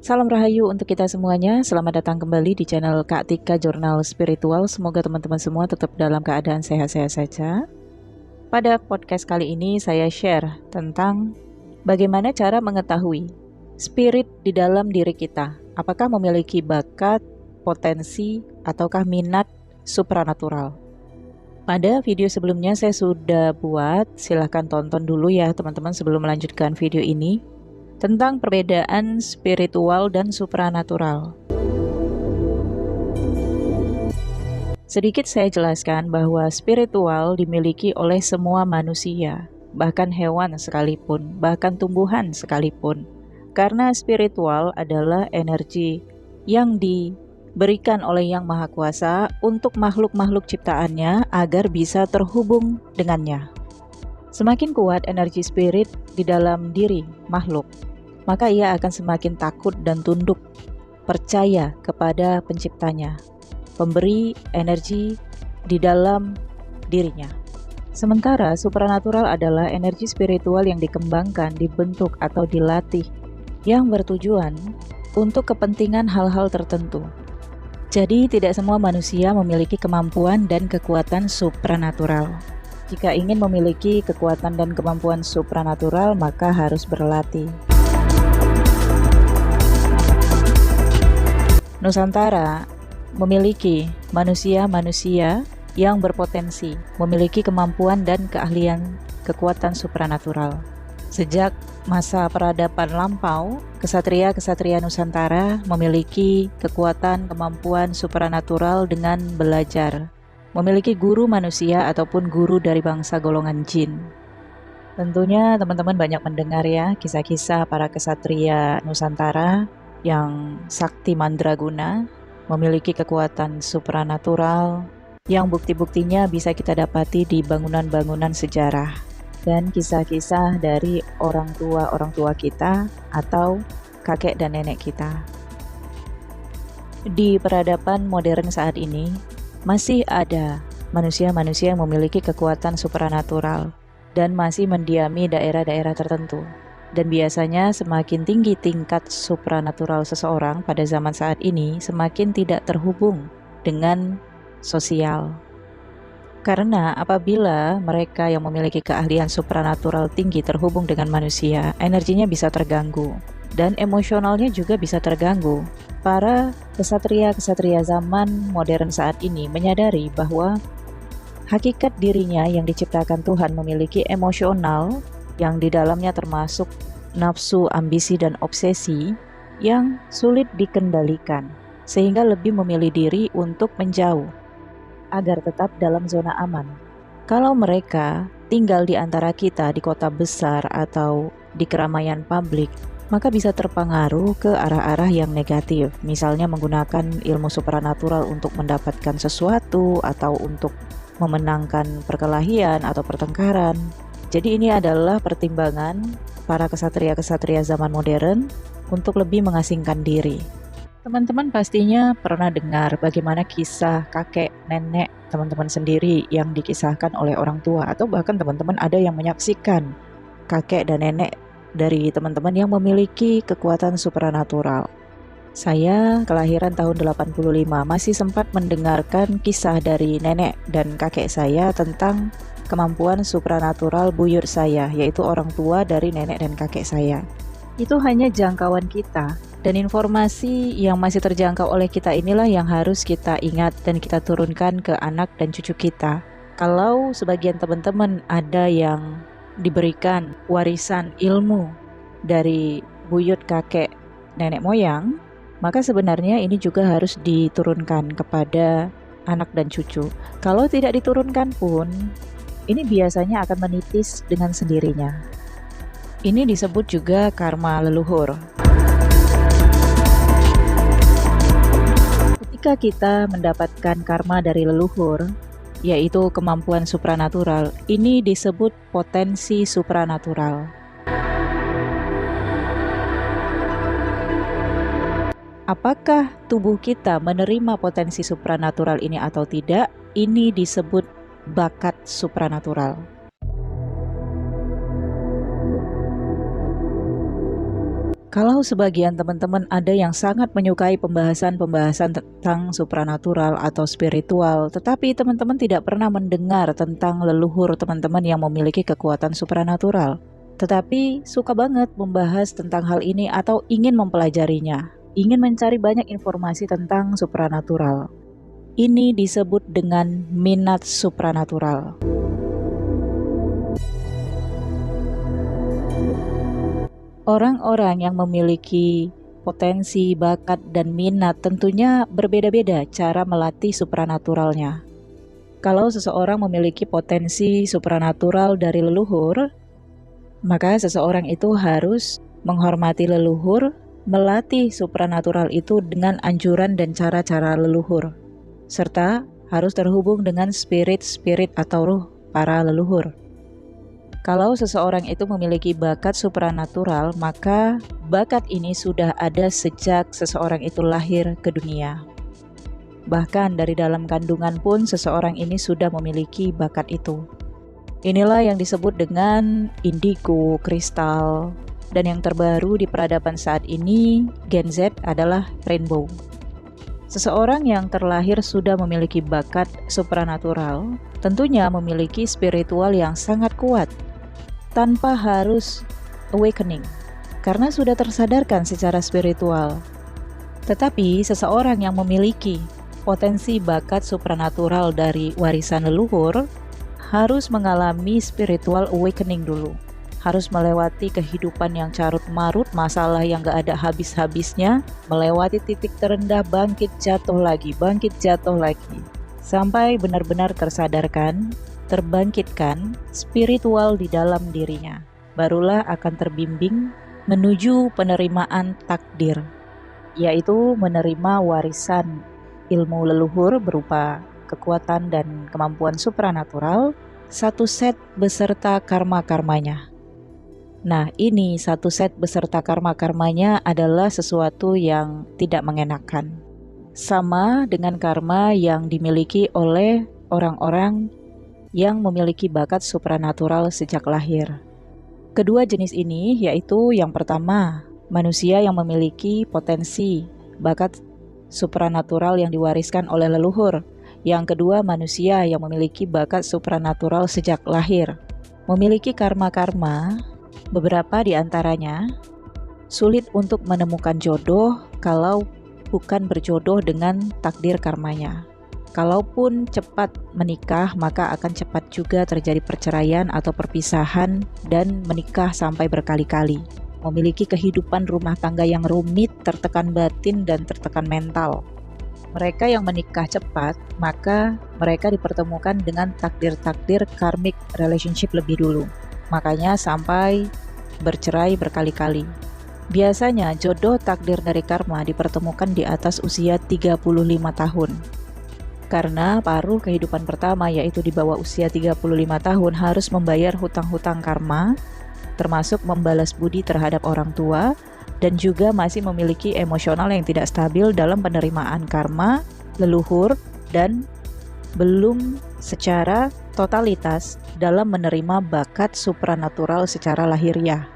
Salam Rahayu untuk kita semuanya. Selamat datang kembali di channel Kak Tika Jurnal Spiritual. Semoga teman-teman semua tetap dalam keadaan sehat-sehat saja. Pada podcast kali ini saya share tentang bagaimana cara mengetahui spirit di dalam diri kita. Apakah memiliki bakat, potensi, ataukah minat supranatural. Pada video sebelumnya saya sudah buat, silahkan tonton dulu ya teman-teman sebelum melanjutkan video ini, tentang perbedaan spiritual dan supranatural. Sedikit saya jelaskan bahwa spiritual dimiliki oleh semua manusia, bahkan hewan sekalipun, bahkan tumbuhan sekalipun. Karena spiritual adalah energi yang diberikan oleh Yang Maha Kuasa untuk makhluk-makhluk ciptaannya agar bisa terhubung dengannya. Semakin kuat energi spirit di dalam diri makhluk, maka ia akan semakin takut dan tunduk, percaya kepada penciptanya, pemberi energi di dalam dirinya. Sementara supranatural adalah energi spiritual yang dikembangkan, dibentuk atau dilatih, yang bertujuan untuk kepentingan hal-hal tertentu. Jadi tidak semua manusia memiliki kemampuan dan kekuatan supranatural. Jika ingin memiliki kekuatan dan kemampuan supranatural, maka harus berlatih. Nusantara memiliki manusia-manusia yang berpotensi, memiliki kemampuan dan keahlian kekuatan supranatural. Sejak masa peradaban lampau, kesatria-kesatria Nusantara memiliki kekuatan kemampuan supranatural dengan belajar, memiliki guru manusia ataupun guru dari bangsa golongan jin. Tentunya teman-teman banyak mendengar ya kisah-kisah para kesatria Nusantara yang sakti mandraguna, memiliki kekuatan supranatural yang bukti-buktinya bisa kita dapati di bangunan-bangunan sejarah dan kisah-kisah dari orang tua kita atau kakek dan nenek kita. Di peradaban modern saat ini masih ada manusia-manusia yang memiliki kekuatan supranatural dan masih mendiami daerah-daerah tertentu. Dan biasanya semakin tinggi tingkat supranatural seseorang pada zaman saat ini, semakin tidak terhubung dengan sosial. Karena apabila mereka yang memiliki keahlian supranatural tinggi terhubung dengan manusia, energinya bisa terganggu dan emosionalnya juga bisa terganggu. Para kesatria-kesatria zaman modern saat ini menyadari bahwa hakikat dirinya yang diciptakan Tuhan memiliki emosional yang di dalamnya termasuk nafsu, ambisi, dan obsesi yang sulit dikendalikan, sehingga lebih memilih diri untuk menjauh agar tetap dalam zona aman. Kalau mereka tinggal di antara kita di kota besar atau di keramaian publik, maka bisa terpengaruh ke arah-arah yang negatif, misalnya menggunakan ilmu supranatural untuk mendapatkan sesuatu atau untuk memenangkan perkelahian atau pertengkaran. Jadi ini adalah pertimbangan para kesatria-kesatria zaman modern untuk lebih mengasingkan diri. Teman-teman pastinya pernah dengar bagaimana kisah kakek, nenek, teman-teman sendiri yang dikisahkan oleh orang tua, atau bahkan teman-teman ada yang menyaksikan kakek dan nenek dari teman-teman yang memiliki kekuatan supranatural. Saya kelahiran tahun 85, masih sempat mendengarkan kisah dari nenek dan kakek saya tentang kemampuan supranatural buyut saya, yaitu orang tua dari nenek dan kakek saya. Itu hanya jangkauan kita, dan informasi yang masih terjangkau oleh kita inilah yang harus kita ingat dan kita turunkan ke anak dan cucu kita. Kalau sebagian teman-teman ada yang diberikan warisan ilmu dari buyut kakek nenek moyang, maka sebenarnya ini juga harus diturunkan kepada anak dan cucu. Kalau tidak diturunkan pun, ini biasanya akan menitis dengan sendirinya. Ini disebut juga karma leluhur. Ketika kita mendapatkan karma dari leluhur, yaitu kemampuan supranatural, ini disebut potensi supranatural. Apakah tubuh kita menerima potensi supranatural ini atau tidak? Ini disebut bakat supranatural. Kalau sebagian teman-teman ada yang sangat menyukai pembahasan-pembahasan tentang supranatural atau spiritual, tetapi teman-teman tidak pernah mendengar tentang leluhur teman-teman yang memiliki kekuatan supranatural, tetapi suka banget membahas tentang hal ini atau ingin mempelajarinya, ingin mencari banyak informasi tentang supranatural. Ini disebut dengan minat supranatural. Orang-orang yang memiliki potensi, bakat, dan minat tentunya berbeda-beda cara melatih supranaturalnya. Kalau seseorang memiliki potensi supranatural dari leluhur, maka seseorang itu harus menghormati leluhur, melatih supranatural itu dengan anjuran dan cara-cara leluhur, serta harus terhubung dengan spirit-spirit atau ruh para leluhur. Kalau seseorang itu memiliki bakat supranatural, maka bakat ini sudah ada sejak seseorang itu lahir ke dunia. Bahkan dari dalam kandungan pun seseorang ini sudah memiliki bakat itu. Inilah yang disebut dengan indigo, kristal, dan yang terbaru di peradaban saat ini, Gen Z adalah rainbow. Seseorang yang terlahir sudah memiliki bakat supranatural, tentunya memiliki spiritual yang sangat kuat, tanpa harus awakening, karena sudah tersadarkan secara spiritual. Tetapi seseorang yang memiliki potensi bakat supranatural dari warisan leluhur harus mengalami spiritual awakening dulu, harus melewati kehidupan yang carut marut, masalah yang gak ada habis-habisnya, melewati titik terendah, bangkit jatuh lagi, sampai benar-benar tersadarkan, terbangkitkan spiritual di dalam dirinya. Barulah akan terbimbing menuju penerimaan takdir, yaitu menerima warisan ilmu leluhur berupa kekuatan dan kemampuan supranatural, satu set beserta karma-karmanya. Nah, ini satu set beserta karma-karmanya adalah sesuatu yang tidak mengenakan, sama dengan karma yang dimiliki oleh orang-orang yang memiliki bakat supranatural sejak lahir. Kedua jenis ini yaitu yang pertama, manusia yang memiliki potensi bakat supranatural yang diwariskan oleh leluhur. Yang kedua, manusia yang memiliki bakat supranatural sejak lahir. Memiliki karma-karma, beberapa di antaranya sulit untuk menemukan jodoh kalau bukan berjodoh dengan takdir karmanya. Kalaupun cepat menikah, maka akan cepat juga terjadi perceraian atau perpisahan dan menikah sampai berkali-kali. Memiliki kehidupan rumah tangga yang rumit, tertekan batin dan tertekan mental. Mereka yang menikah cepat, maka mereka dipertemukan dengan takdir-takdir karmic relationship lebih dulu. Makanya sampai bercerai berkali-kali. Biasanya jodoh takdir dari karma dipertemukan di atas usia 35 tahun. Karena paruh kehidupan pertama yaitu di bawah usia 35 tahun harus membayar hutang-hutang karma, termasuk membalas budi terhadap orang tua, dan juga masih memiliki emosional yang tidak stabil dalam penerimaan karma, leluhur, dan belum secara totalitas dalam menerima bakat supranatural secara lahiriah.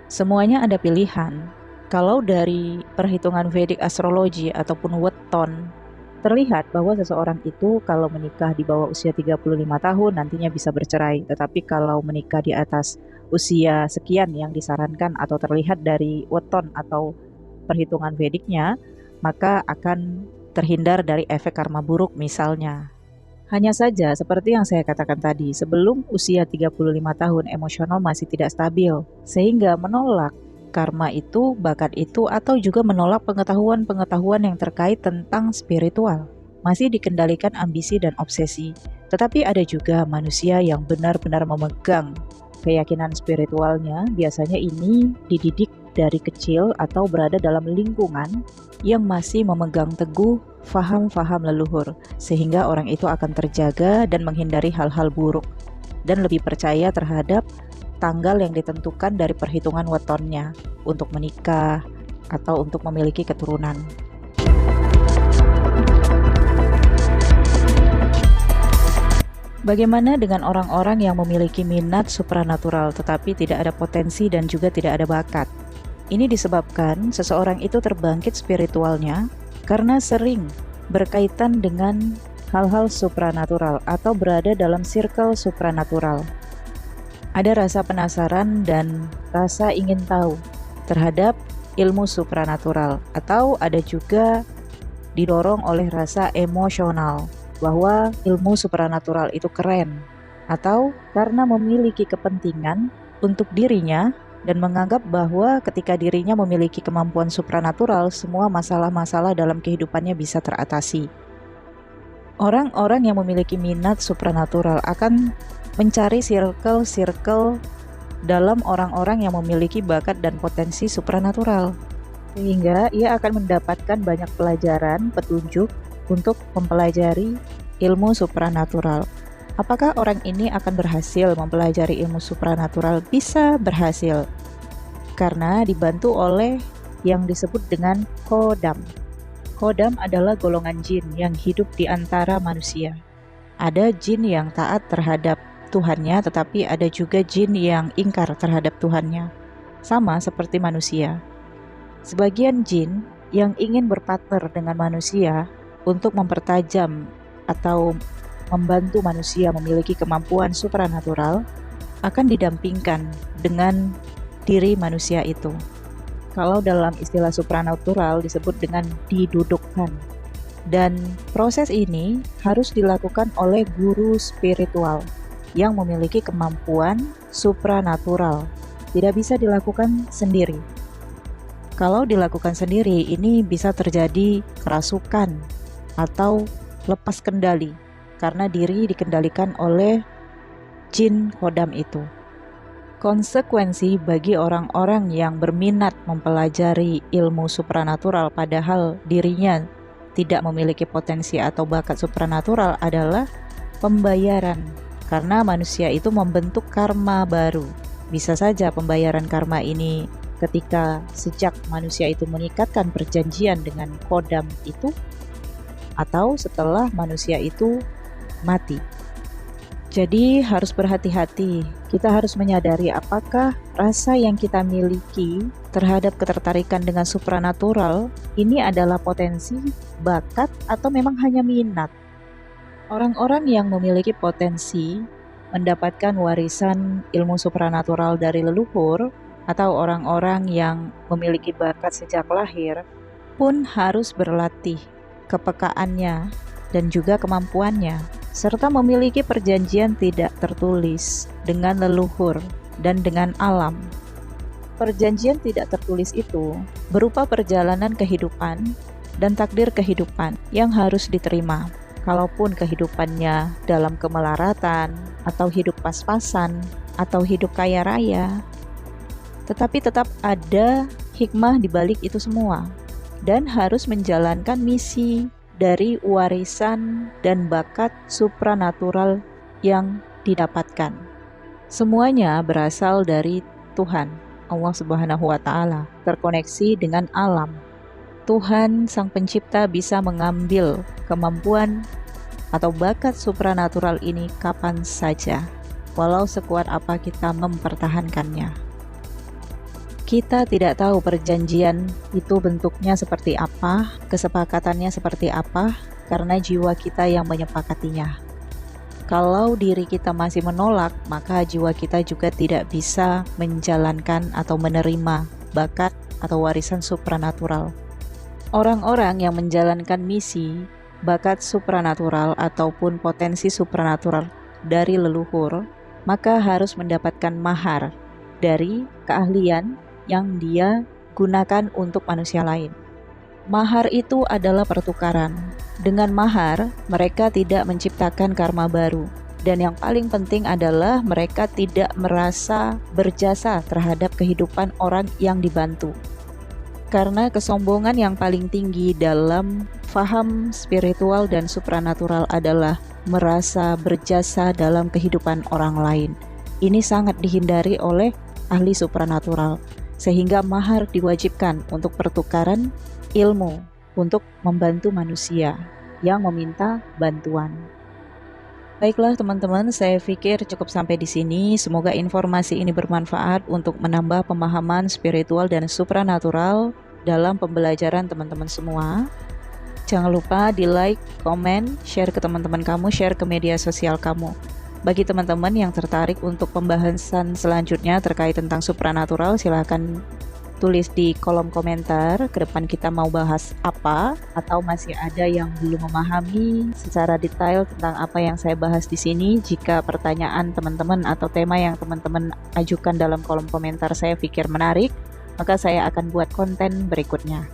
Semuanya ada pilihan. Kalau dari perhitungan Vedic astrologi ataupun weton, terlihat bahwa seseorang itu kalau menikah di bawah usia 35 tahun nantinya bisa bercerai. Tetapi kalau menikah di atas usia sekian yang disarankan atau terlihat dari weton atau perhitungan Vedicnya, maka akan terhindar dari efek karma buruk misalnya. Hanya saja seperti yang saya katakan tadi, sebelum usia 35 tahun emosional masih tidak stabil, sehingga menolak karma itu, bakat itu, atau juga menolak pengetahuan-pengetahuan yang terkait tentang spiritual. Masih dikendalikan ambisi dan obsesi. Tetapi ada juga manusia yang benar-benar memegang keyakinan spiritualnya. Biasanya ini dididik dari kecil atau berada dalam lingkungan yang masih memegang teguh faham-faham leluhur, sehingga orang itu akan terjaga dan menghindari hal-hal buruk dan lebih percaya terhadap tanggal yang ditentukan dari perhitungan wetonnya untuk menikah atau untuk memiliki keturunan. Bagaimana dengan orang-orang yang memiliki minat supranatural tetapi tidak ada potensi dan juga tidak ada bakat? Ini disebabkan seseorang itu terbangkit spiritualnya karena sering berkaitan dengan hal-hal supranatural atau berada dalam circle supranatural. Ada rasa penasaran dan rasa ingin tahu terhadap ilmu supranatural, atau ada juga didorong oleh rasa emosional bahwa ilmu supranatural itu keren, atau karena memiliki kepentingan untuk dirinya dan menganggap bahwa ketika dirinya memiliki kemampuan supranatural, semua masalah-masalah dalam kehidupannya bisa teratasi. Orang-orang yang memiliki minat supranatural akan mencari circle-circle dalam orang-orang yang memiliki bakat dan potensi supranatural, sehingga ia akan mendapatkan banyak pelajaran, petunjuk untuk mempelajari ilmu supranatural. Apakah orang ini akan berhasil mempelajari ilmu supranatural? Bisa berhasil, karena dibantu oleh yang disebut dengan Khodam. Khodam adalah golongan jin yang hidup di antara manusia. Ada jin yang taat terhadap Tuhannya, tetapi ada juga jin yang ingkar terhadap Tuhannya, sama seperti manusia. Sebagian jin yang ingin berpartner dengan manusia untuk mempertajam atau membantu manusia memiliki kemampuan supranatural akan didampingkan dengan diri manusia itu. Kalau dalam istilah supranatural disebut dengan didudukkan. Dan proses ini harus dilakukan oleh guru spiritual yang memiliki kemampuan supranatural. Tidak bisa dilakukan sendiri. Kalau dilakukan sendiri, ini bisa terjadi kerasukan atau lepas kendali, karena diri dikendalikan oleh jin Khodam itu. Konsekuensi bagi orang-orang yang berminat mempelajari ilmu supranatural padahal dirinya tidak memiliki potensi atau bakat supranatural adalah pembayaran. Karena manusia itu membentuk karma baru. Bisa saja pembayaran karma ini ketika sejak manusia itu mengikatkan perjanjian dengan Khodam itu, atau setelah manusia itu mati. Jadi harus berhati-hati. Kita harus menyadari apakah rasa yang kita miliki terhadap ketertarikan dengan supranatural ini adalah potensi, bakat, atau memang hanya minat. Orang-orang yang memiliki potensi mendapatkan warisan ilmu supranatural dari leluhur, atau orang-orang yang memiliki bakat sejak lahir pun harus berlatih kepekaannya dan juga kemampuannya, serta memiliki perjanjian tidak tertulis dengan leluhur dan dengan alam. Perjanjian tidak tertulis itu berupa perjalanan kehidupan dan takdir kehidupan yang harus diterima. Kalaupun kehidupannya dalam kemelaratan, atau hidup pas-pasan, atau hidup kaya raya, tetapi tetap ada hikmah di balik itu semua, dan harus menjalankan misi dari warisan dan bakat supranatural yang didapatkan. Semuanya berasal dari Tuhan, Allah Subhanahu wa Ta'ala, terkoneksi dengan alam. Tuhan Sang Pencipta bisa mengambil kemampuan atau bakat supranatural ini kapan saja, walau sekuat apa kita mempertahankannya. Kita tidak tahu perjanjian itu bentuknya seperti apa, kesepakatannya seperti apa, karena jiwa kita yang menyepakatinya. Kalau diri kita masih menolak, maka jiwa kita juga tidak bisa menjalankan atau menerima bakat atau warisan supranatural. Orang-orang yang menjalankan misi, bakat supranatural ataupun potensi supranatural dari leluhur, maka harus mendapatkan mahar dari keahlian yang dia gunakan untuk manusia lain. Mahar itu adalah pertukaran. Dengan mahar, mereka tidak menciptakan karma baru. Dan yang paling penting adalah mereka tidak merasa berjasa terhadap kehidupan orang yang dibantu. Karena kesombongan yang paling tinggi dalam faham spiritual dan supranatural adalah merasa berjasa dalam kehidupan orang lain. Ini sangat dihindari oleh ahli supranatural, sehingga mahar diwajibkan untuk pertukaran ilmu untuk membantu manusia yang meminta bantuan. Baiklah teman-teman, saya pikir cukup sampai di sini. Semoga informasi ini bermanfaat untuk menambah pemahaman spiritual dan supranatural dalam pembelajaran teman-teman semua. Jangan lupa di like, komen, share ke teman-teman kamu, share ke media sosial kamu. Bagi teman-teman yang tertarik untuk pembahasan selanjutnya terkait tentang supranatural, silahkan tulis di kolom komentar ke depan kita mau bahas apa, atau masih ada yang belum memahami secara detail tentang apa yang saya bahas di sini. Jika pertanyaan teman-teman atau tema yang teman-teman ajukan dalam kolom komentar saya pikir menarik, maka saya akan buat konten berikutnya.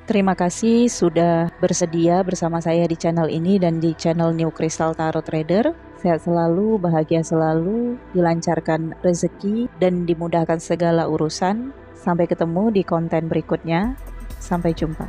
Terima kasih sudah bersedia bersama saya di channel ini dan di channel New Crystal Tarot Trader. Sehat selalu, bahagia selalu, dilancarkan rezeki, dan dimudahkan segala urusan. Sampai ketemu di konten berikutnya. Sampai jumpa.